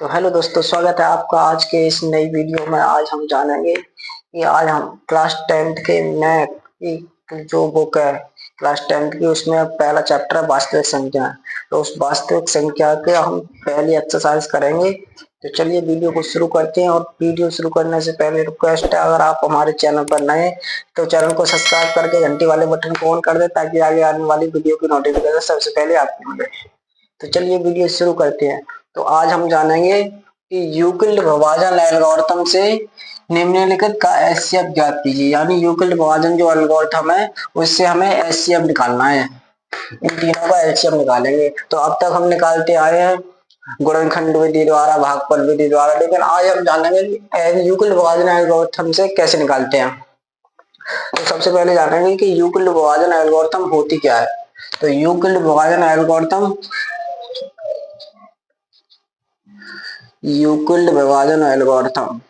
तो हेलो दोस्तों, स्वागत है आपका आज के इस नई वीडियो में। आज हम जानेंगे कि आज हम क्लास 10th के नए की जो बुक है क्लास 10th की, उसमें पहला चैप्टर है वास्तविक संख्या। तो उस वास्तविक संख्या के हम पहली एक्सरसाइज करेंगे। तो चलिए वीडियो को शुरू करते हैं। और वीडियो शुरू करने से पहले रिक्वेस्ट है, अगर आप हमारे चैनल पर नए हैं तो चैनल को सब्सक्राइब करके घंटी वाले बटन को ऑन कर दे, ताकि आगे आने वाली वीडियो की नोटिफिकेशन सबसे पहले आपको मिले। तो चलिए वीडियो शुरू करते हैं। तो आज हम जानेंगे कि यूक्लिड विभाजन एल्गोरिथम से निम्नलिखित का एचसीएफ ज्ञात कीजिए। यानी यूक्लिड विभाजन जो एल्गोरिथम है उससे हमें एचसीएफ निकालना है। इन तीनों का एचसीएफ निकालेंगे। तो अब तक हम निकालते आए हैं गुणनखंड विधि द्वारा, भागफल विधि द्वारा, लेकिन आज हम जानेंगे कि यूक्लिड विभाजन एल्गोरिथम से कैसे निकालते हैं। तो सबसे पहले जानेंगे कि यूक्लिड विभाजन एल्गोरिथम होती क्या है। तो यूक्लिड विभाजन एल्गोरिथम यूक्लिड विभाजन एल्गोरिथम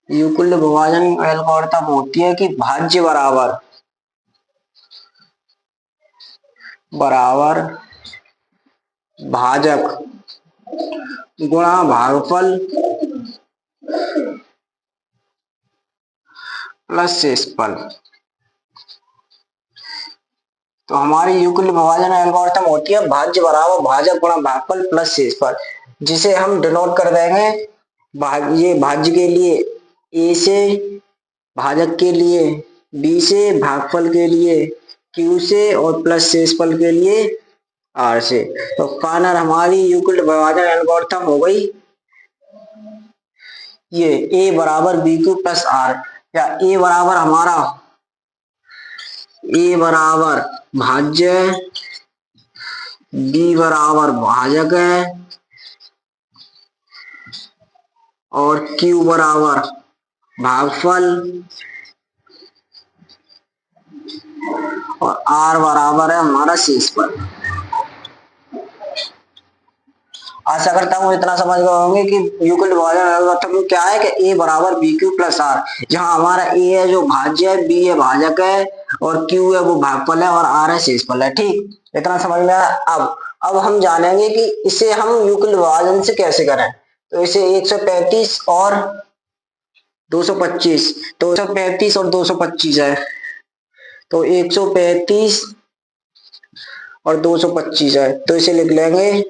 यूक्लिड विभाजन एल्गोरिथम होती है कि भाज्य बराबर बराबर भाजक गुणा भागफल प्लस शेषफल। तो हमारी यूक्लिड विभाजन एल्गोरिथम होती है भाज्य बराबर भाजक गुणा भागफल प्लस शेषफल, जिसे हम डिनोट कर देंगे ये भाज्य के लिए ए से, भाजक के लिए बी से, भागफल के लिए क्यू से और प्लस शेषफल के लिए आर से। तो फाइनल हमारी यूक्लिड विभाजन एल्गोरिथम हो गई ये ए बराबर बी क्यू प्लस आर, या ए बराबर हमारा ए बराबर भाज्य, बी बराबर भाजक है और क्यू बराबर भागफल और आर बराबर है हमारा शेषफल। आशा करता हूँ इतना समझ गए होंगे कि यूक्लिड विभाजन एल्गोरिथम क्या है कि ए बराबर बी क्यू प्लस आर, जहां हमारा ए है जो भाज्य है, बी है भाजक है और क्यू है वो भागफल है और आर है शेषफल है। ठीक, इतना समझ में आया। अब हम जानेंगे कि इसे हम यूक्लिड विभाजन से कैसे करें। तो इसे 135 और 225, तो 135 और 225 है, तो 135 और 225 है, तो इसे लिख लेंगे।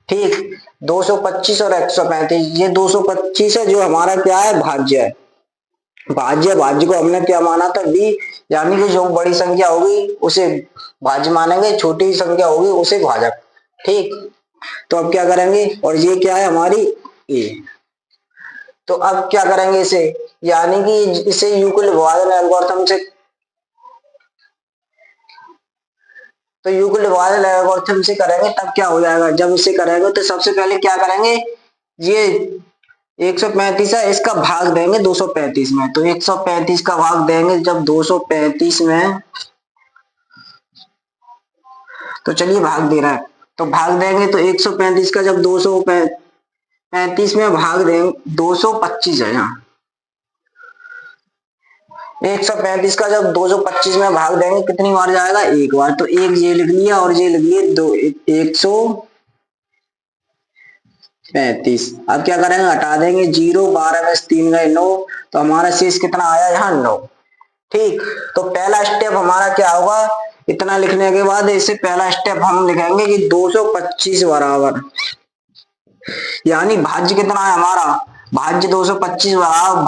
ठीक, 225 और 135, ये 225 है जो हमारा क्या है भाज्य है। भाज्य को हमने क्या माना था बी, यानी कि जो बड़ी संख्या होगी उसे भाज्य मानेंगे, छोटी संख्या होगी उसे भाजक। ठीक, तो अब क्या करेंगे, और ये क्या है हमारी ए। तो अब क्या करेंगे इसे, यानी कि इसे यूक्लिड विभाजन एल्गोरिथम से, तो यूक्लिड विभाजन एल्गोरिथम से करेंगे तब क्या हो जाएगा। जब इसे करेंगे तो सबसे पहले क्या करेंगे, ये 135 है, इसका भाग देंगे 235 में। तो 135 का भाग देंगे जब 235 में, तो चलिए भाग दे रहा है, तो भाग देंगे तो 135 का जब 235 में भाग देंगे, 225 है यहाँ, 135 का जब 225 में भाग देंगे कितनी बार जाएगा, एक बार। तो एक ये लिख लिया और ये लिख लिए 135। अब क्या करेंगे, हटा देंगे 0, 12 में 3 गए 9, तो हमारा शेष कितना आया यहाँ 9। ठीक, तो पहला स्टेप हमारा क्या होगा, इतना लिखने के बाद इसे पहला स्टेप हम लिखेंगे कि 225 बराबर, यानी भाज्य कितना है हमारा, भाज्य 225 बराबर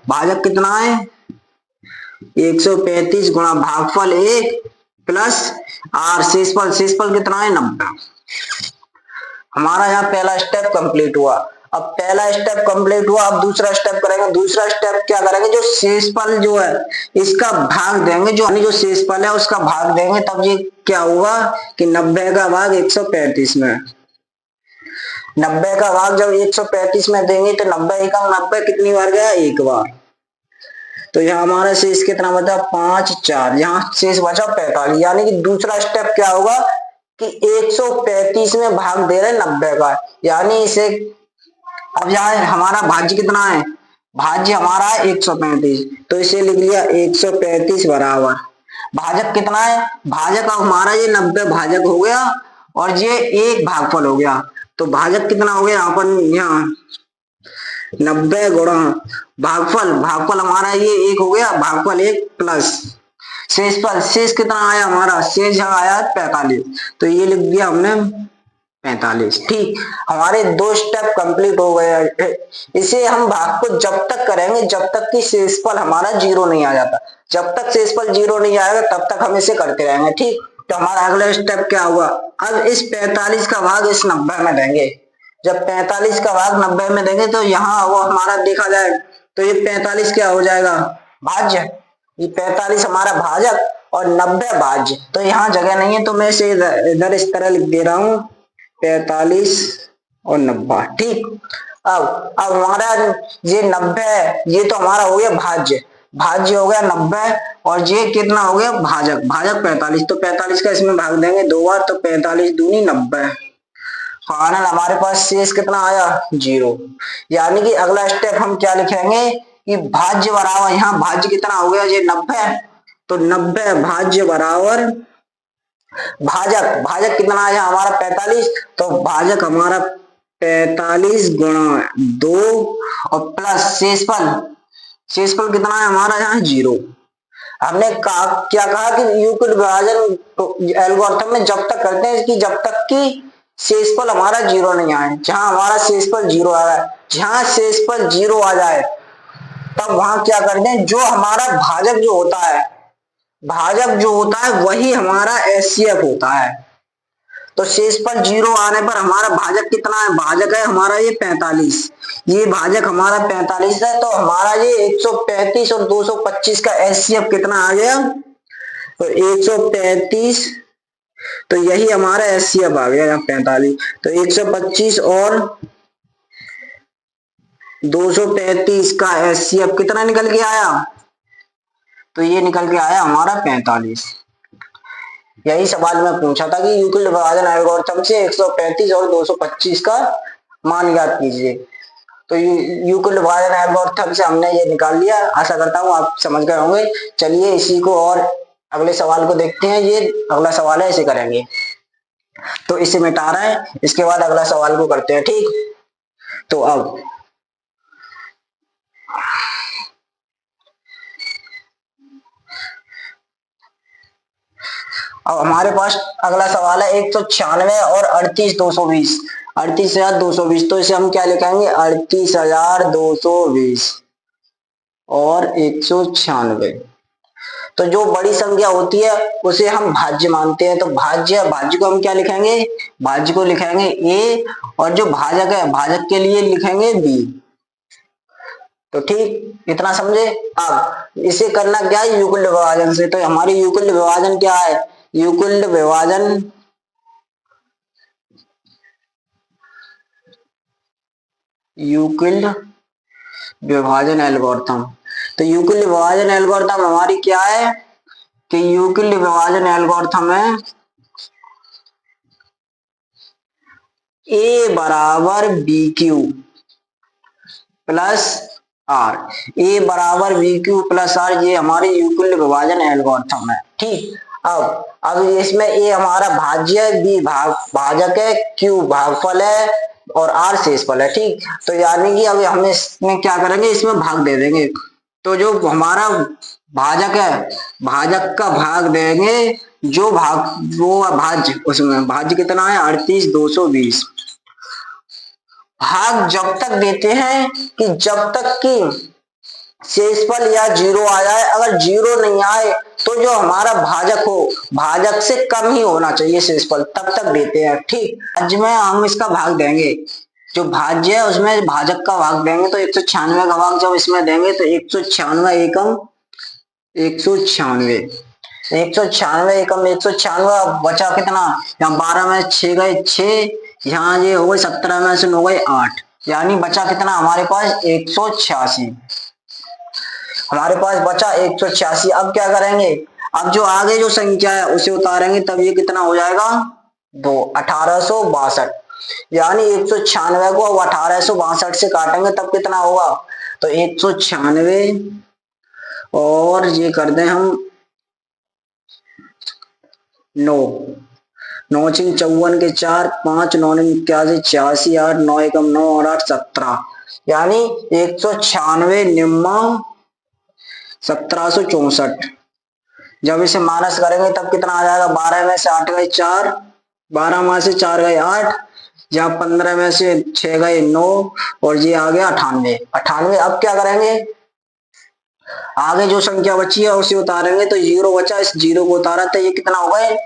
भाजक कितना है 135 गुणा भागफल 1 प्लस आर शेषफल कितना है 90। हमारा यहाँ पहला स्टेप कंप्लीट हुआ। अब पहला स्टेप कंप्लीट हुआ, अब दूसरा स्टेप करेंगे। दूसरा स्टेप क्या करेंगे, जो शेषफल जो है इसका भाग देंगे, जो शेषफल है उसका भाग देंगे, तब ये क्या होगा कि 90 का भाग 135 में, 90 का भाग जब 135 में देंगे तो 90 एकम 90 कितनी बार गया, एक बार। तो यहाँ हमारा शेष कितना बचा, 5 4, यहाँ शेष बचा 45। यानी कि दूसरा स्टेप क्या होगा कि 135 में भाग दे रहे 90 का, यानी इसे, अब यहाँ हमारा भाज्य कितना है भाज्य हमारा है 135, तो इसे लिख लिया 135 बराबर भाजक कितना है, भाजक अब हमारा ये 90 भाजक हो गया और ये एक भागफल हो गया, तो भाजक कितना हो गया यहाँ पर, यहाँ 90 गुणा भागफल, भागफल हमारा ये एक हो गया, भागफल एक प्लस शेषफल, शेष कितना आया हमारा, शेष आया 45, तो ये लिख दिया हमने 45। ठीक, हमारे दो स्टेप कंप्लीट हो गए। इसे हम भाग को जब तक करेंगे जब तक कि शेषफल हमारा जीरो नहीं आ जाता, जब तक शेषफल जीरो नहीं आएगा तब तक हम इसे करते रहेंगे। ठीक, तो हमारा अगला स्टेप क्या हुआ, अब इस 45 का भाग इस 90 में देंगे, जब 45 का भाग 90 में देंगे तो यहाँ वो हमारा देखा जाए तो ये 45 क्या हो जाएगा, भाज्य, ये 45 हमारा भाजक और 90 भाज्य, तो यहाँ जगह नहीं है तो मैं इसे इधर इस तरह लिख दे रहा हूँ 45 और 90। ठीक, अब हमारा ये 90 ये तो हमारा हो गया भाज्य, भाज्य हो गया 90 और ये कितना हो गया भाजक, भाजक 45, तो 45 का इसमें भाग देंगे दो बार, तो 45 दूनी 90, फाइनल हमारे पास शेष कितना आया, जीरो। यानी कि अगला स्टेप हम क्या लिखेंगे कि भाज्य बराबर, यहाँ भाज्य कितना हो गया ये 90, तो 90 भाज्य बराबर भाजक, भाजक कितना आया हमारा 45, तो भाजक हमारा 45 गुणा 2 और प्लस शेषफल, शेषफल कितना है हमारा यहाँ जीरो। हमने क्या कहा कि यूक्लिड विभाजन एल्गोरिथम में जब तक करते हैं कि जब तक कि शेषफल हमारा जीरो नहीं आए, जहां हमारा शेषफल जीरो आ जाए, जहां शेषफल जीरो आ जाए तब वहां क्या करते हैं, जो हमारा भाजक जो होता है, भाजक जो होता है वही हमारा एचसीएफ होता है, तो शेषफल जीरो आने पर हमारा भाजक कितना है, भाजक है हमारा ये 45, ये भाजक हमारा 45 है, तो हमारा ये 135 और 225 का एचसीएफ कितना आ गया, तो 135, तो यही हमारा एचसीएफ आ गया यहाँ 45, तो 125 और 235 का एचसीएफ कितना निकल के आया, तो ये निकल के आया हमारा 45। यही सवाल में पूछा था कि यूक्लिड विभाजन एल्गोरिथम से 135 और 225 का मान ज्ञात कीजिए, तो यूक्लिड विभाजन एल्गोरिथम से हमने ये निकाल लिया। आशा करता हूँ आप समझ गए होंगे। चलिए इसी को और अगले सवाल को देखते हैं, ये अगला सवाल है, इसे करेंगे, तो इसे मिटा रहे हैं, इसके बाद अगला सवाल को करते हैं। ठीक, तो अब हमारे पास अगला सवाल है 196 और 38220, 38,220, तो इसे हम क्या लिखेंगे 38,220 और 196, तो जो बड़ी संख्या होती है उसे हम भाज्य मानते हैं, तो भाज्य को हम क्या लिखेंगे, भाज्य को लिखेंगे ए, और जो भाजक है भाजक के लिए लिखेंगे बी। तो ठीक, इतना समझे। अब इसे करना क्या है यूक्लिड विभाजन से, तो हमारी यूक्लिड विभाजन क्या है, यूक्लिड विभाजन एल्गोरिथम, तो यूक्लिड विभाजन एल्गोरिथम हमारी क्या है कि यूक्लिड विभाजन एल्गोरिथम है ए बराबर बी क्यू प्लस आर, ए बराबर बी क्यू प्लस आर, ये हमारी यूक्लिड विभाजन एल्गोरिथम है। ठीक, अब इसमें ए हमारा भाज्य है, बी भाजक है, क्यू भागफल है और आर शेषफल है। ठीक, तो यानी कि अब हम इसमें क्या करेंगे, इसमें भाग दे देंगे, तो जो हमारा भाजक है भाजक का भाग देंगे, जो भाग वो भाज्य, उसमें भाज्य कितना है 38,220, भाग जब तक देते हैं कि जब तक कि शेषफल या जीरो आ जाए, अगर जीरो नहीं आए तो जो हमारा भाजक हो भाजक से कम ही होना चाहिए शेषफल, तब तक देते हैं। ठीक, आज में हम इसका भाग देंगे, जो भाज्य है उसमें भाजक का भाग देंगे, तो 196 का भाग जब इसमें देंगे तो 196 एकम 196, 196 एकम 196, बचा कितना, यहाँ 12 में 6 गए 6, यहाँ ये हो गए 17 में से 9 गए 8, यानी बचा कितना हमारे पास 186, हमारे पास बचा 186। अब क्या करेंगे, अब जो आगे जो संख्या है उसे उतारेंगे, तब ये कितना हो जाएगा 2, 1862, यानी 196 को अब 1862 से काटेंगे तब कितना होगा, तो 196 और ये कर दें हम 9, 9 चिंग 54 के 4, 5 9 81 86 8 9 एकम 9 और 8 17, यानी 196 निम्मा 1764। जब इसे माइनस करेंगे तब कितना आ जाएगा? 12 में से 8 गए 4, 12 में से 4 गए 8, जहाँ 15 में से 6 गए 9 और ये आ गया 98। 98 अब क्या करेंगे? आगे जो संख्या बची है उसे उतारेंगे तो जीरो बचा, इस जीरो को उतारा तो ये कितना हो गए?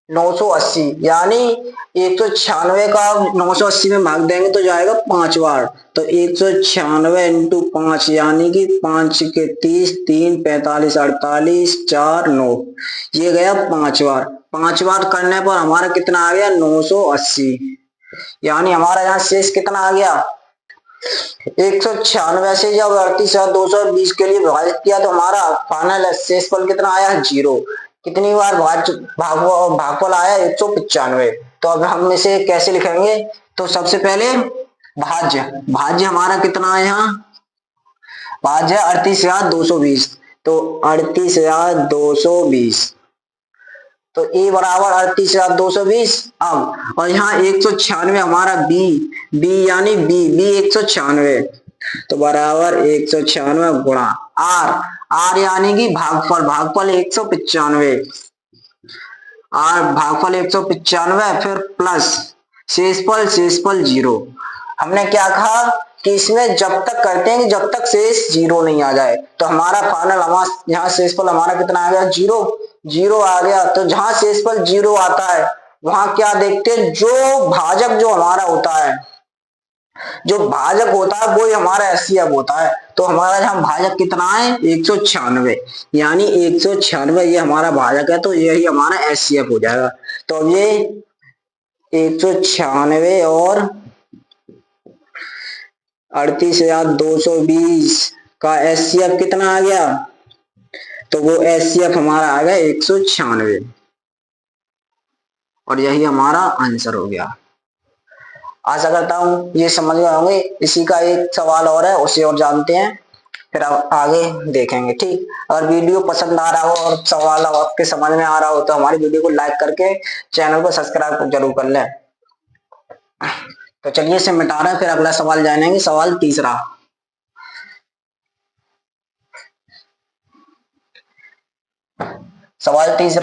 980। यानी 196 का 980 में भाग देंगे तो जाएगा 5 बार, तो 196 इंटू 5 यानी कि 5 के 30, 3 45 48 4 9, ये गया 5 बार। 5 बार करने पर हमारा कितना आ गया? 980। यानी हमारा यहाँ शेष कितना आ गया? 196 से जब 38,220 के लिए विभाजित किया तो हमारा फाइनल शेषफल कितना आया? 0। कितनी बार भागफल आया? 195। तो अब हम इसे कैसे लिखेंगे? तो सबसे पहले भाज्य, भाज्य हमारा कितना है यहाँ? भाज्य 38,220, तो 38,220, तो ए बराबर 38,220। अब और यहाँ 196 हमारा बी यानी बी 196, तो बराबर 196 गुणा आर यानी कि भागफल 195, भागफल 195, फिर प्लस शेषफल 0। हमने क्या कहा कि इसमें जब तक करते हैं कि जब तक शेष 0 नहीं आ जाए, तो हमारा फाइनल यहाँ शेषफल हमारा कितना आ गया? 0 आ गया। तो जहां शेषफल 0 आता है वहां क्या देखते हैं? जो भाजक जो हमारा होता है, जो भाजक होता है वो हमारा एचसीएफ होता है। तो हमारा यहाँ भाजक कितना है? 196, यानी 196 ये हमारा भाजक है, तो यही हमारा एचसीएफ हो जाएगा। तो अब ये 196 और 38,220 का एचसीएफ कितना आ गया? तो वो एचसीएफ हमारा आ गया 196 और यही हमारा आंसर हो गया। आशा करता हूं ये समझ गए होंगे। इसी का एक सवाल और है, उसे और जानते हैं, फिर आगे देखेंगे। ठीक, अगर वीडियो पसंद आ रहा हो और सवाल आपके समझ में आ रहा हो तो हमारी वीडियो को लाइक करके चैनल को सब्सक्राइब जरूर कर लें। तो चलिए इसे मिटा रहे हैं, फिर अगला सवाल जानेंगे। सवाल तीसरा,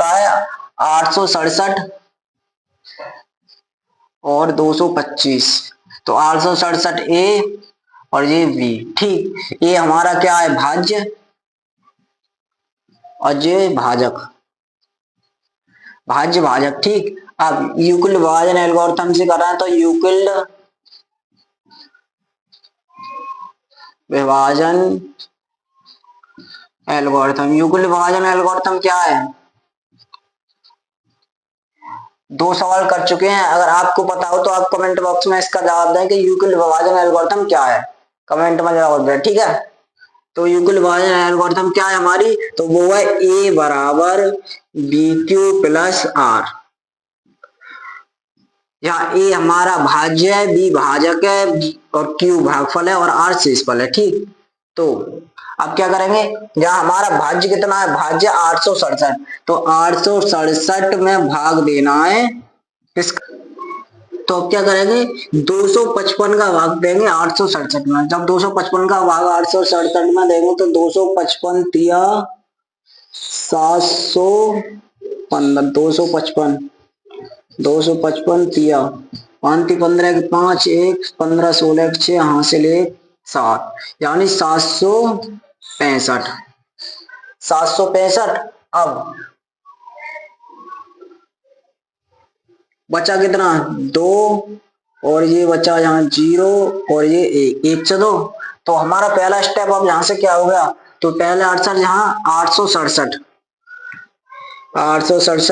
है 867 और 225। तो 867 ए और ये बी। ठीक, ये हमारा क्या है? भाज्य और ये भाजक, भाजक। ठीक, अब यूक्लिड विभाजन एल्गोरिथम से कर रहे हैं, तो यूक्लिड विभाजन एल्गोरिथम क्या है? 2 सवाल कर चुके हैं। अगर आपको पता हो तो आप कमेंट बॉक्स में इसका जवाब दें कि यूक्लिड विभाजन एल्गोरिथम क्या है, कमेंट में जवाब दें। ठीक है, तो यूक्लिड विभाजन एल्गोरिथम क्या है हमारी? तो वो है ए बराबर बी क्यू प्लस आर। यहाँ ए हमारा भाज्य है, बी भाजक है और क्यू भागफल है और आर शेषफल है। ठीक, तो अब क्या करेंगे? जहां हमारा भाज्य कितना है? भाज्य 867, तो 867 में भाग देना है इसका। तो अब क्या करेंगे? 255 का भाग देंगे 867 में। जब 255 का भाग 867 में देंगे तो 255 तिया 715, 255 तिया 5 15 के 5 1 15 16 के 6 हासिल 1 7, यानी 765। 765। अब बचा कितना? 2 और ये बचा यहाँ 0 और ये 1 से 2। तो हमारा पहला स्टेप अब यहाँ से क्या हो गया? तो पहले आंसर यहाँ 867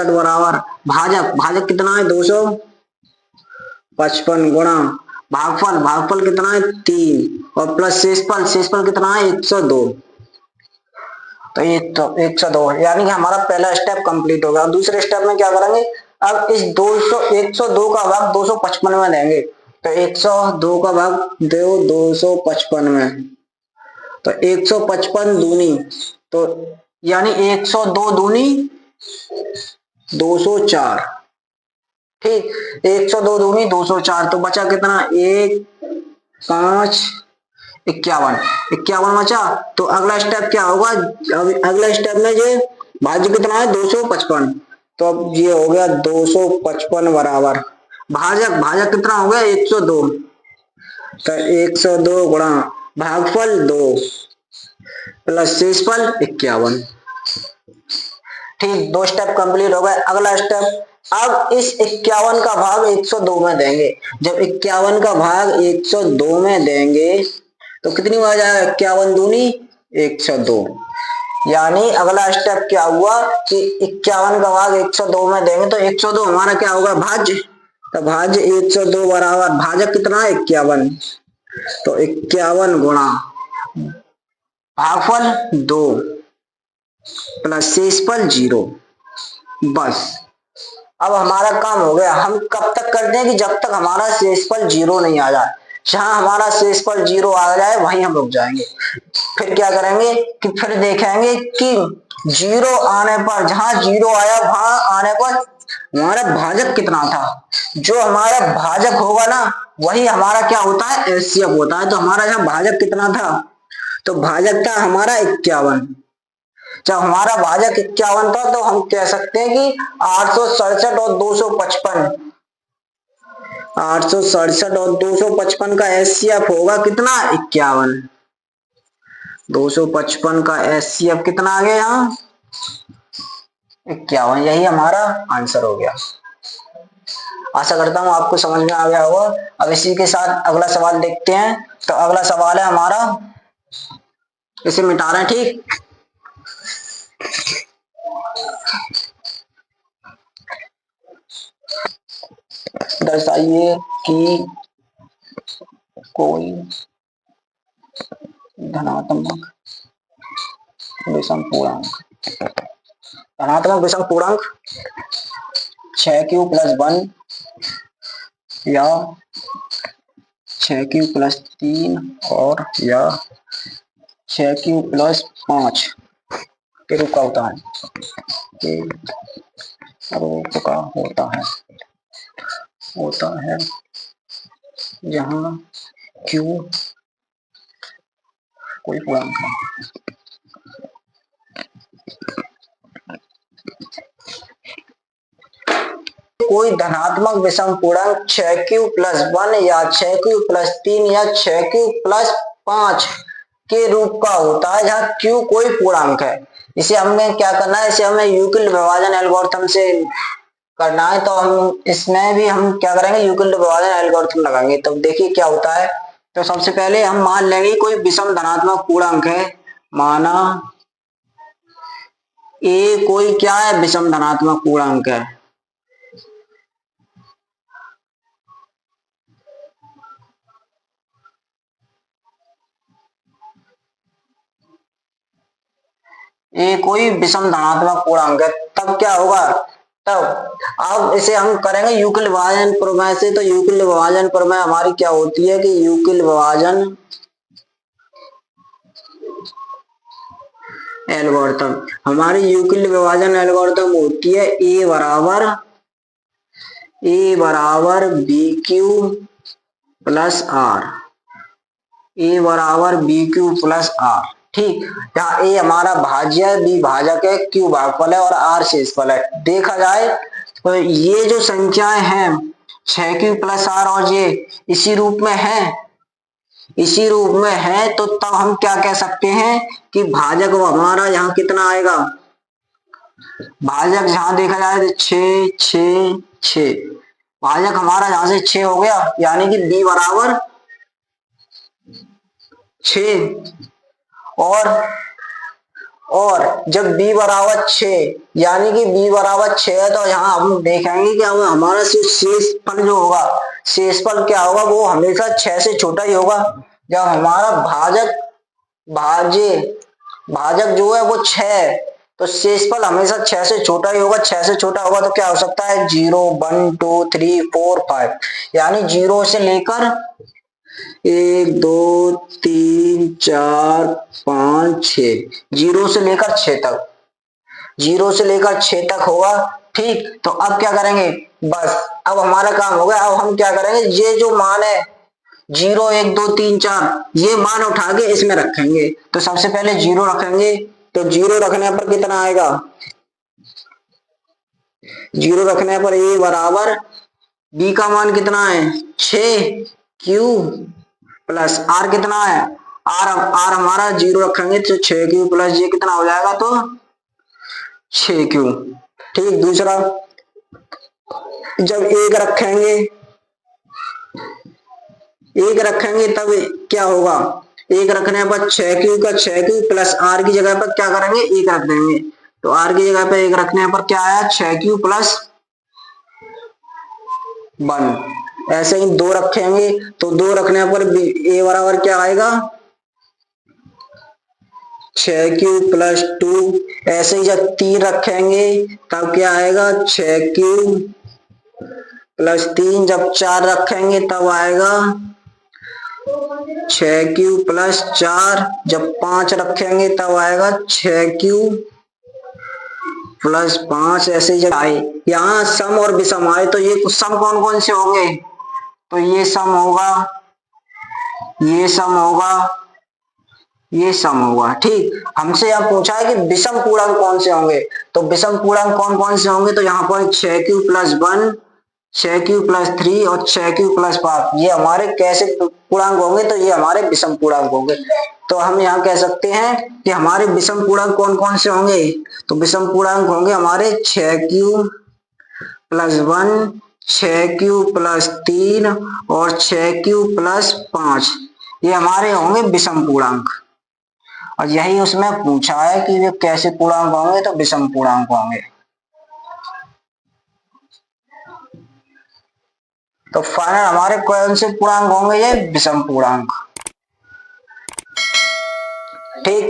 बराबर भाजक कितना है? 255 गुणा भागफल कितना है? 3 और प्लस शेषफल कितना है? 102। तो ये तो 102, यानी कि हमारा पहला स्टेप कंप्लीट हो गया। दूसरे स्टेप में क्या करेंगे? अब इस 102 का भाग 255 में देंगे, तो 102 का भाग दो 255 में, तो 155 दूनी, तो यानी 102 दूनी 204। ठीक, 102 दूनी 204, तो बचा कितना, 1 5 51, 51 बचा। तो अगला स्टेप क्या होगा, अगला स्टेप में ये भाज्य कितना है 255, तो अब ये हो गया 255 बराबर भाजक, भाजक कितना हो गया 102, तो 102 गुणा भागफल 2 प्लस शेषफल 51। ठीक, 2 स्टेप कंप्लीट हो गए। अगला स्टेप, अब इस 51 का भाग 102 में देंगे। जब 51 का भाग 102 में देंगे तो कितनी आ जाएगा, 51 दूनी 102। यानी अगला स्टेप क्या हुआ कि 51 का भाग 102 में देंगे तो 102 हमारा क्या होगा, भाज्य। तो भाज्य 102 बराबर भाजक कितना है 51, तो 51 गुणा भागफल 2 प्लस शेषफल 0। बस अब हमारा काम हो गया। हम कब तक करते हैं कि जब तक हमारा शेषफल 0 नहीं आ जाए। जहां हमारा शेषफल 0 आ जाए वहीं हम रुक जाएंगे। फिर क्या करेंगे कि फिर देखेंगे कि 0 आने पर, जहां 0 आया वहां आने पर हमारा भाजक कितना था। जो हमारा भाजक होगा ना वही हमारा क्या होता है, एचसीएफ होता है। तो हमारा यहाँ भाजक कितना था, तो भाजक था हमारा 51। जब हमारा भाजक 51 था तो हम कह सकते हैं कि 867 और 255, 867 और 255 का एचसीएफ होगा कितना, 51। 255 का एचसीएफ कितना आ गया यहाँ, 51। यही हमारा आंसर हो गया। आशा करता हूं आपको समझ में आ गया होगा। अब इसी के साथ अगला सवाल देखते हैं। तो अगला सवाल है हमारा, इसे मिटा रहे हैं। ठीक, दर्शाइए कि कोई धनात्मक विषम पूर्णांक, धनात्मक विषम पूर्णांक 6q+1 या 6q+3 और या 6q+5 के रूप का होता है, के रूप का होता है जहां q कोई पूर्णांक है। कोई धनात्मक विषम पूर्णांक 6q+1 या 6q+3 या 6q+5 के रूप का होता है जहां q कोई पूर्णांक है। इसे हमें क्या करना है, इसे हमें यूक्लिड विभाजन एल्गोरिथम से करना है। तो हम इसमें भी हम क्या करेंगे, यूक्लिड विभाजन एल्गोरिथम लगाएंगे। तो देखिए क्या होता है। तो सबसे पहले हम मान लेंगे कोई विषम धनात्मक पूर्णांक है। माना ए कोई क्या है, विषम धनात्मक पूर्णांक है। ये कोई विषम धनात्मक पूर्णांक है। तब क्या होगा, तब अब इसे हम करेंगे यूक्लिड विभाजन प्रमेय से। तो यूक्लिड विभाजन प्रमेय हमारी क्या होती है कि यूक्लिड विभाजन एल्गोरिथम, हमारी यूक्लिड विभाजन एल्गोरिथम होती है ए बराबर बी क्यू प्लस आर, ए बराबर बी क्यू प्लस आर। ठीक, यहाँ ए हमारा भाज्य है, बी भाजक है, क्यू भागफल है और आर शेषफल है। देखा जाए तो ये जो संख्याएं हैं 6q+r और ये इसी रूप में है, इसी रूप में है। तो तब हम क्या कह सकते हैं कि भाजक हमारा यहाँ कितना आएगा, भाजक जहां देखा जाए तो 6 6 6, भाजक हमारा यहां से 6 हो गया। यानी कि b बराबर 6 और जब b बराबर 6 यानी कि b बराबर 6 है तो यहाँ हम देखेंगे कि हमारा शेषफल जो होगा, शेषफल क्या होगा, वो हमेशा 6 से छोटा ही होगा। जब हमारा भाजक जो है वो 6 है तो शेषफल हमेशा 6 से छोटा ही होगा। 6 से छोटा होगा तो क्या हो सकता है, 0 1 2 3 4 5, यानी 0 से लेकर 1 2 3 4 5 6, 0 से लेकर 6 तक, 0 से लेकर 6 तक होगा। ठीक, तो अब क्या करेंगे, बस अब हमारा काम हो गया। अब हम क्या करेंगे, ये जो मान है 0 1 2 3 4, ये मान उठा के इसमें रखेंगे। तो सबसे पहले 0 रखेंगे, तो 0 रखने पर कितना आएगा, 0 रखने पर ए बराबर बी का मान कितना है 6 क्यू प्लस आर कितना है, आर आर हमारा 0 रखेंगे तो 6 क्यू प्लस ये कितना हो जाएगा, तो 6 क्यू। ठीक, दूसरा जब एक रखेंगे तब क्या होगा, एक रखने पर 6 क्यू का 6 क्यू प्लस आर की जगह पर क्या करेंगे, एक रख देंगे। तो आर की जगह पर एक रखने पर क्या आया, 6 क्यू प्लस 1। ऐसे ही 2 रखेंगे तो 2 रखने पर ए बराबर क्या आएगा, 6 क्यू प्लस 2। ऐसे ही जब 3 रखेंगे तब क्या आएगा, 6 क्यू प्लस 3। जब 4 रखेंगे तब आएगा 6 क्यू प्लस 4। जब 5 रखेंगे तब आएगा 6 क्यू प्लस 5। ऐसे ही जब आए यहाँ सम और विषम आए तो ये सम कौन कौन से होंगे, तो ये सम होगा, ये सम होगा, ये सम होगा। ठीक, हमसे यहाँ पूछा है कि विषम पूर्णांक कौन से होंगे, तो विषम पूर्णांक कौन कौन से होंगे, तो यहाँ पर 6 क्यू प्लस 1, 6 क्यू प्लस 3 और 6 क्यू प्लस 5, ये हमारे कैसे पूर्णांक होंगे, तो ये हमारे विषम पूर्णांक होंगे। तो हम यहाँ कह सकते हैं कि हमारे विषम पूर्णांक कौन कौन से होंगे, तो विषम पूर्णांक होंगे हमारे 6 क्यू प्लस 1, 6 क्यू प्लस 3 और 6 क्यू प्लस 5, ये हमारे होंगे विषम पूर्णांक। और यही उसमें पूछा है कि वे कैसे पूर्णांक होंगे, तो विषम पूर्णांक होंगे। तो फाइनल हमारे कौन से पूर्णांक होंगे, ये विषम पूर्णांक। ठीक,